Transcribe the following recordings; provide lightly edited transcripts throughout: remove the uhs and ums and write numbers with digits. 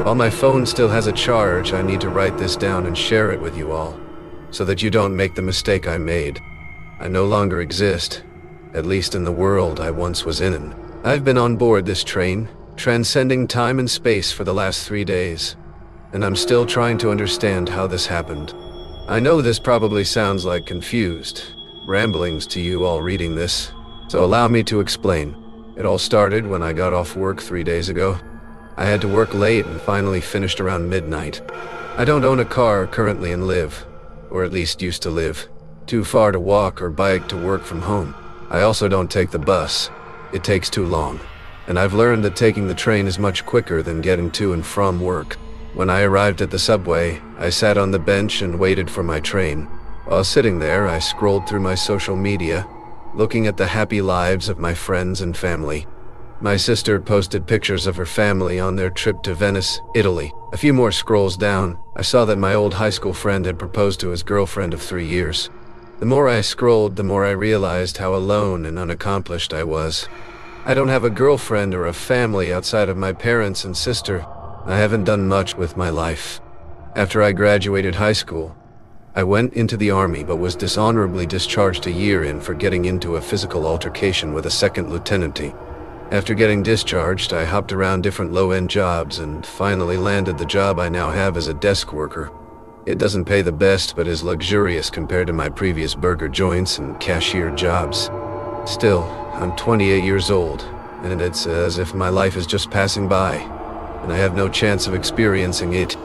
While my phone still has a charge, I need to write this down and share it with you all, so that you don't make the mistake I made. I no longer exist, at least in the world I once was in. I've been on board this train, transcending time and space for the last 3 days, and I'm still trying to understand how this happened. I know this probably sounds like confused ramblings to you all reading this, so allow me to explain. It all started when I got off work 3 days ago. I had to work late and finally finished around midnight. I don't own a car currently and live, or at least used to live, too far to walk or bike to work from home. I also don't take the bus. It takes too long, and I've learned that taking the train is much quicker than getting to and from work. When I arrived at the subway, I sat on the bench and waited for my train. While sitting there, I scrolled through my social media, looking at the happy lives of my friends and family. My sister posted pictures of her family on their trip to Venice, Italy. A few more scrolls down, I saw that my old high school friend had proposed to his girlfriend of 3 years. The more I scrolled, the more I realized how alone and unaccomplished I was. I don't have a girlfriend or a family outside of my parents and sister. I haven't done much with my life. After I graduated high school, I went into the army but was dishonorably discharged a year in for getting into a physical altercation with a second lieutenant. After getting discharged, I hopped around different low-end jobs and finally landed the job I now have as a desk worker. It doesn't pay the best but is luxurious compared to my previous burger joints and cashier jobs. Still, I'm 28 years old, and it's as if my life is just passing by, and I have no chance of experiencing it.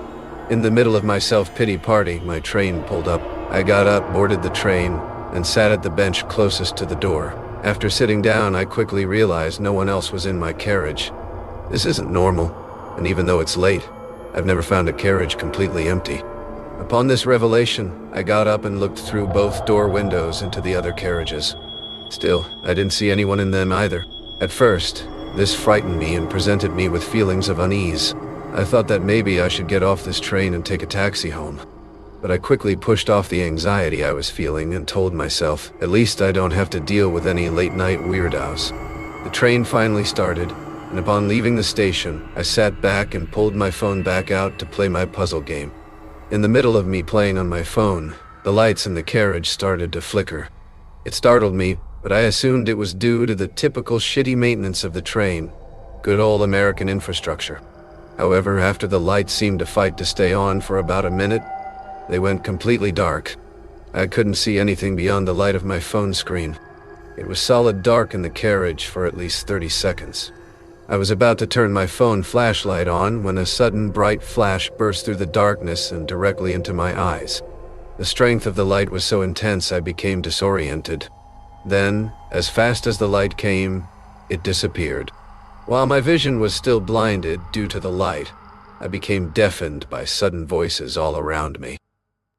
In the middle of my self-pity party, my train pulled up. I got up, boarded the train, and sat at the bench closest to the door. After sitting down, I quickly realized no one else was in my carriage. This isn't normal, and even though it's late, I've never found a carriage completely empty. Upon this revelation, I got up and looked through both door windows into the other carriages. Still, I didn't see anyone in them either. At first, this frightened me and presented me with feelings of unease. I thought that maybe I should get off this train and take a taxi home. But I quickly pushed off the anxiety I was feeling and told myself, at least I don't have to deal with any late-night weirdos. The train finally started, and upon leaving the station, I sat back and pulled my phone back out to play my puzzle game. In the middle of me playing on my phone, the lights in the carriage started to flicker. It startled me, but I assumed it was due to the typical shitty maintenance of the train. Good old American infrastructure. However, after the lights seemed to fight to stay on for about a minute, they went completely dark. I couldn't see anything beyond the light of my phone screen. It was solid dark in the carriage for at least 30 seconds. I was about to turn my phone flashlight on when a sudden bright flash burst through the darkness and directly into my eyes. The strength of the light was so intense I became disoriented. Then, as fast as the light came, it disappeared. While my vision was still blinded due to the light, I became deafened by sudden voices all around me.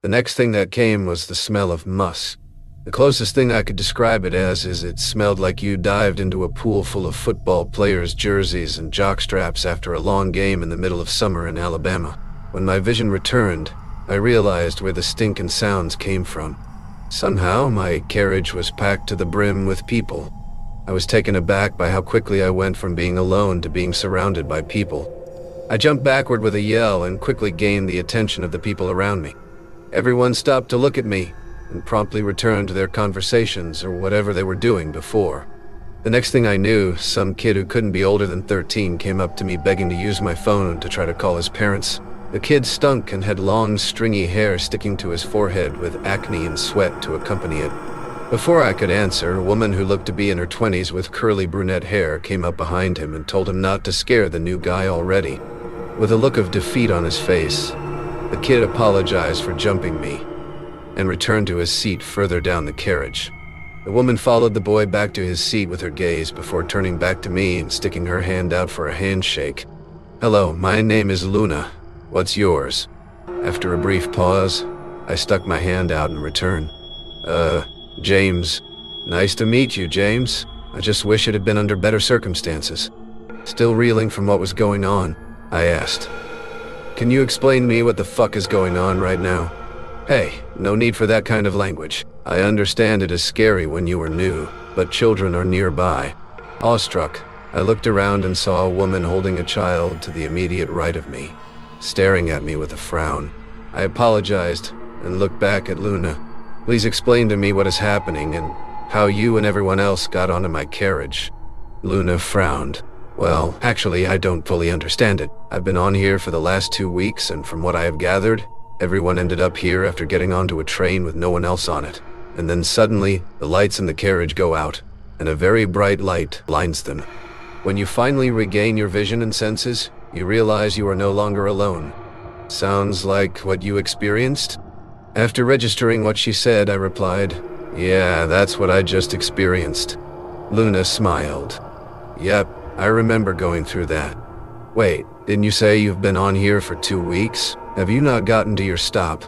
The next thing that came was the smell of musk. The closest thing I could describe it as is it smelled like you dived into a pool full of football players' jerseys and jockstraps after a long game in the middle of summer in Alabama. When my vision returned, I realized where the stink and sounds came from. Somehow, my carriage was packed to the brim with people. I was taken aback by how quickly I went from being alone to being surrounded by people. I jumped backward with a yell and quickly gained the attention of the people around me. Everyone stopped to look at me and promptly returned to their conversations or whatever they were doing before. The next thing I knew, some kid who couldn't be older than 13 came up to me begging to use my phone to try to call his parents. The kid stunk and had long, stringy hair sticking to his forehead with acne and sweat to accompany it. Before I could answer, a woman who looked to be in her 20s with curly brunette hair came up behind him and told him not to scare the new guy already. With a look of defeat on his face, the kid apologized for jumping me and returned to his seat further down the carriage. The woman followed the boy back to his seat with her gaze before turning back to me and sticking her hand out for a handshake. "Hello, my name is Luna. What's yours?" After a brief pause, I stuck my hand out in return. James. Nice to meet you, James. I just wish it had been under better circumstances." Still reeling from what was going on, I asked, "Can you explain to me what the fuck is going on right now?" "Hey, no need for that kind of language. I understand it is scary when you are new, but children are nearby." Awestruck, I looked around and saw a woman holding a child to the immediate right of me, staring at me with a frown. I apologized and looked back at Luna. Please explain to me what is happening and how you and everyone else got onto my carriage. Luna frowned. Well, actually, I don't fully understand it. I've been on here for the last 2 weeks, and from what I have gathered, everyone ended up here after getting onto a train with no one else on it. And then suddenly, the lights in the carriage go out, and a very bright light blinds them. When you finally regain your vision and senses, you realize you are no longer alone. Sounds like what you experienced? After registering what she said, I replied, "Yeah, that's what I just experienced." Luna smiled. "Yep, I remember going through that." "Wait, didn't you say you've been on here for 2 weeks? Have you not gotten to your stop?"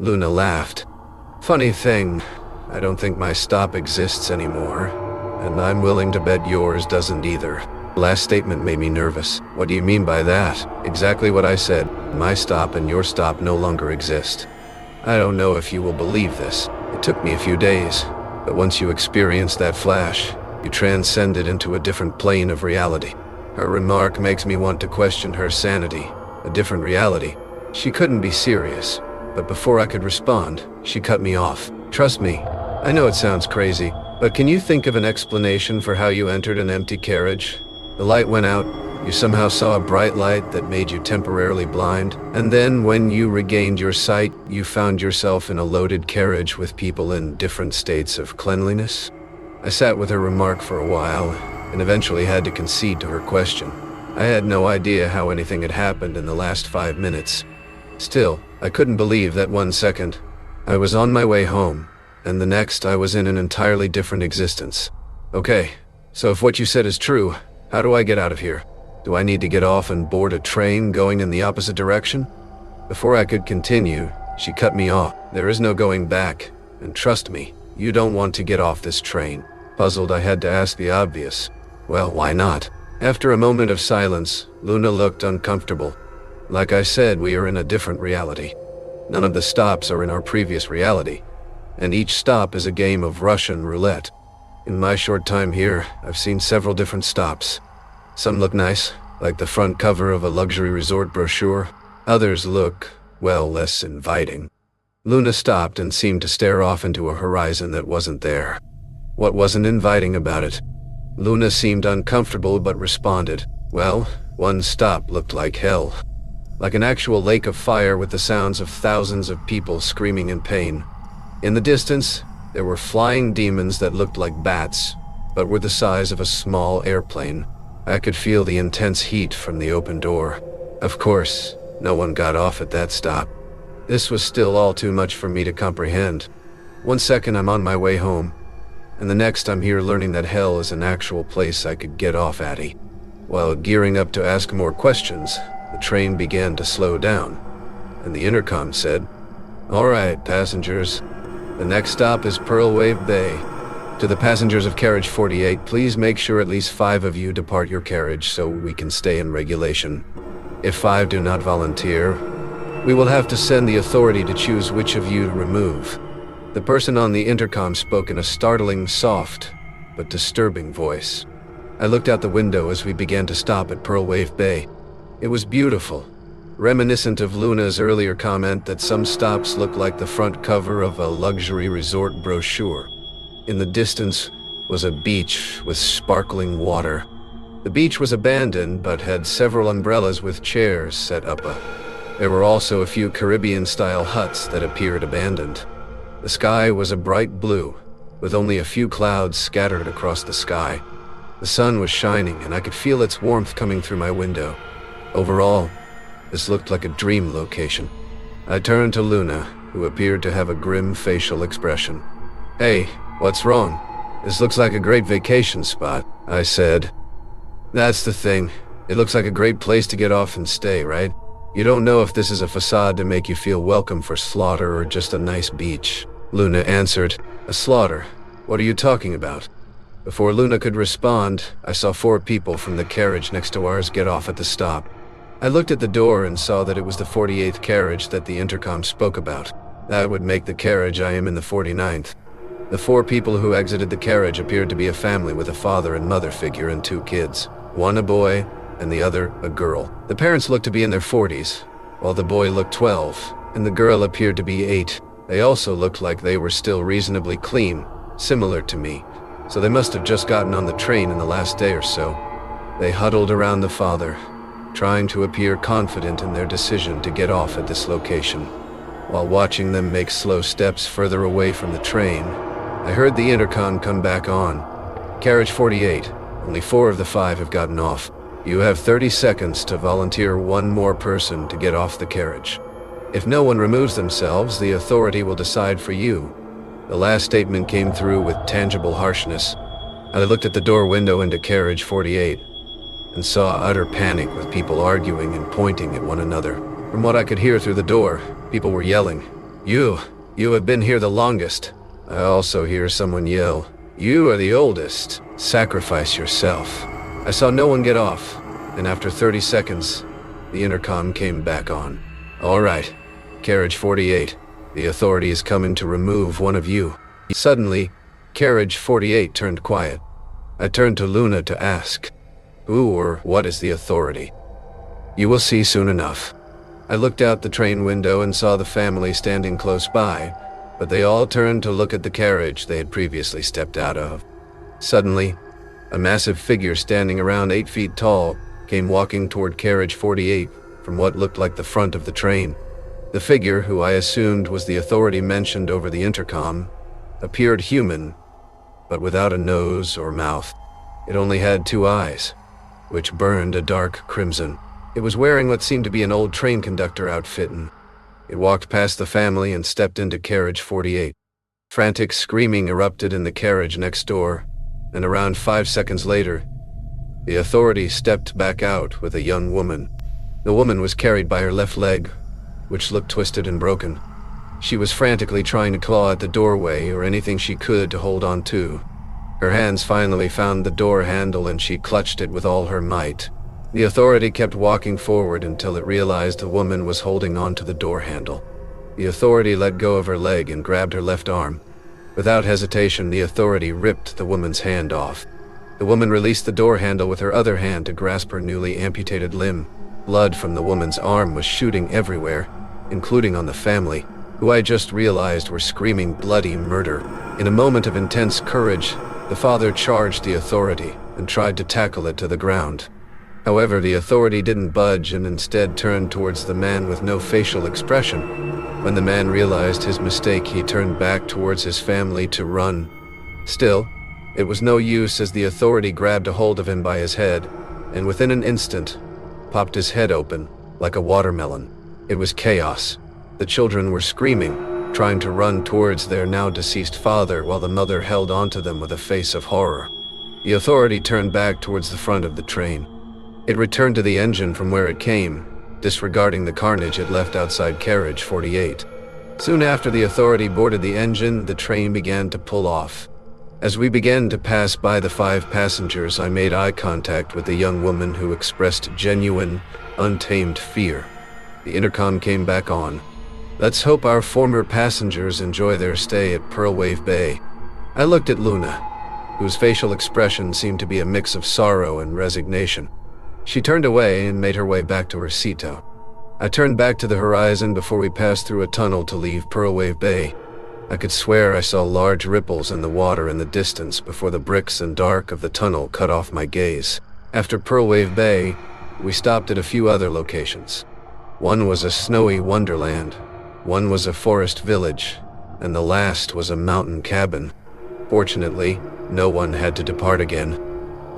Luna laughed. "Funny thing, I don't think my stop exists anymore, and I'm willing to bet yours doesn't either." Last statement made me nervous. "What do you mean by that?" "Exactly what I said. My stop and your stop no longer exist. I don't know if you will believe this. It took me a few days, but once you experience that flash, you transcended into a different plane of reality." Her remark makes me want to question her sanity. A different reality. She couldn't be serious, but before I could respond, she cut me off. "Trust me, I know it sounds crazy, but can you think of an explanation for how you entered an empty carriage? The light went out, you somehow saw a bright light that made you temporarily blind, and then when you regained your sight, you found yourself in a loaded carriage with people in different states of cleanliness?" I sat with her remark for a while, and eventually had to concede to her question. I had no idea how anything had happened in the last 5 minutes. Still, I couldn't believe that 1 second I was on my way home, and the next I was in an entirely different existence. "Okay, so if what you said is true, how do I get out of here? Do I need to get off and board a train going in the opposite direction?" Before I could continue, she cut me off. "There is no going back, and trust me, you don't want to get off this train." Puzzled, I had to ask the obvious. "Well, why not?" After a moment of silence, Luna looked uncomfortable. "Like I said, we are in a different reality. None of the stops are in our previous reality, and each stop is a game of Russian roulette. In my short time here, I've seen several different stops. Some look nice, like the front cover of a luxury resort brochure. Others look, well, less inviting." Luna stopped and seemed to stare off into a horizon that wasn't there. What wasn't inviting about it? Luna seemed uncomfortable but responded, "Well, one stop looked like hell. Like an actual lake of fire with the sounds of thousands of people screaming in pain. In the distance, there were flying demons that looked like bats, but were the size of a small airplane. I could feel the intense heat from the open door. Of course, no one got off at that stop. This was still all too much for me to comprehend. 1 second I'm on my way home, and the next I'm here learning that hell is an actual place I could get off at. While gearing up to ask more questions, the train began to slow down, and the intercom said, "All right, passengers, the next stop is Pearl Wave Bay. To the passengers of carriage 48, please make sure at least 5 of you depart your carriage so we can stay in regulation. If 5 do not volunteer, we will have to send the authority to choose which of you to remove." The person on the intercom spoke in a startling, soft, but disturbing voice. I looked out the window as we began to stop at Pearl Wave Bay. It was beautiful, reminiscent of Luna's earlier comment that some stops look like the front cover of a luxury resort brochure. In the distance was a beach with sparkling water. The beach was abandoned but had several umbrellas with chairs set up. There were also a few Caribbean-style huts that appeared abandoned. The sky was a bright blue, with only a few clouds scattered across the sky. The sun was shining, and I could feel its warmth coming through my window. Overall, this looked like a dream location. I turned to Luna, who appeared to have a grim facial expression. "Hey, what's wrong? This looks like a great vacation spot," I said. "That's the thing. It looks like a great place to get off and stay, right? You don't know if this is a facade to make you feel welcome for slaughter or just a nice beach." Luna answered, "A slaughter? What are you talking about?" Before Luna could respond, I saw 4 people from the carriage next to ours get off at the stop. I looked at the door and saw that it was the 48th carriage that the intercom spoke about. That would make the carriage I am in the 49th. The 4 people who exited the carriage appeared to be a family with a father and mother figure and 2 kids. one a boy and the other a girl. The parents looked to be in their 40s, while the boy looked 12 and the girl appeared to be 8. They also looked like they were still reasonably clean, similar to me, so they must have just gotten on the train in the last day or so. They huddled around the father, trying to appear confident in their decision to get off at this location. While watching them make slow steps further away from the train, I heard the intercom come back on. Carriage 48, only 4 of the 5 have gotten off. You have 30 seconds to volunteer one more person to get off the carriage. If no one removes themselves, the authority will decide for you. The last statement came through with tangible harshness. I looked at the door window into carriage 48 and saw utter panic with people arguing and pointing at one another. From what I could hear through the door, people were yelling, You have been here the longest." I also hear someone yell, "You are the oldest. Sacrifice yourself." I saw no one get off, and after 30 seconds, the intercom came back on. "All right, carriage 48, the authority is coming to remove one of you." Suddenly, carriage 48 turned quiet. I turned to Luna to ask, "Who or what is the authority?" "You will see soon enough." I looked out the train window and saw the family standing close by, but they all turned to look at the carriage they had previously stepped out of. Suddenly, a massive figure standing around 8 feet tall came walking toward carriage 48 from what looked like the front of the train. The figure, who I assumed was the authority mentioned over the intercom, appeared human, but without a nose or mouth. It only had 2 eyes, which burned a dark crimson. It was wearing what seemed to be an old train conductor outfit, and it walked past the family and stepped into carriage 48. Frantic screaming erupted in the carriage next door, and around 5 seconds later, the authority stepped back out with a young woman. The woman was carried by her left leg, which looked twisted and broken. She was frantically trying to claw at the doorway or anything she could to hold on to. Her hands finally found the door handle and she clutched it with all her might. The authority kept walking forward until it realized the woman was holding on to the door handle. The authority let go of her leg and grabbed her left arm. Without hesitation, the authority ripped the woman's hand off. The woman released the door handle with her other hand to grasp her newly amputated limb. Blood from the woman's arm was shooting everywhere, including on the family, who I just realized were screaming bloody murder. In a moment of intense courage, the father charged the authority and tried to tackle it to the ground. However, the authority didn't budge and instead turned towards the man with no facial expression. When the man realized his mistake, he turned back towards his family to run. Still, it was no use as the authority grabbed a hold of him by his head, and within an instant, popped his head open like a watermelon. It was chaos. The children were screaming, trying to run towards their now deceased father while the mother held onto them with a face of horror. The authority turned back towards the front of the train. It returned to the engine from where it came, disregarding the carnage it left outside carriage 48. Soon after the authority boarded the engine, the train began to pull off. As we began to pass by the 5 passengers, I made eye contact with the young woman who expressed genuine, untamed fear. The intercom came back on. "Let's hope our former passengers enjoy their stay at Pearlwave Bay." I looked at Luna, whose facial expression seemed to be a mix of sorrow and resignation. She turned away and made her way back to her seat. I turned back to the horizon before we passed through a tunnel to leave Pearlwave Bay. I could swear I saw large ripples in the water in the distance before the bricks and dark of the tunnel cut off my gaze. After Pearlwave Bay, we stopped at a few other locations. One was a snowy wonderland, one was a forest village, and the last was a mountain cabin. Fortunately, no one had to depart again.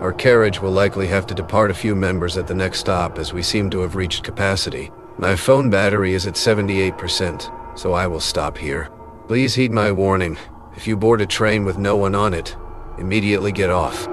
Our carriage will likely have to depart a few members at the next stop as we seem to have reached capacity. My phone battery is at 78%, so I will stop here. Please heed my warning. If you board a train with no one on it, immediately get off.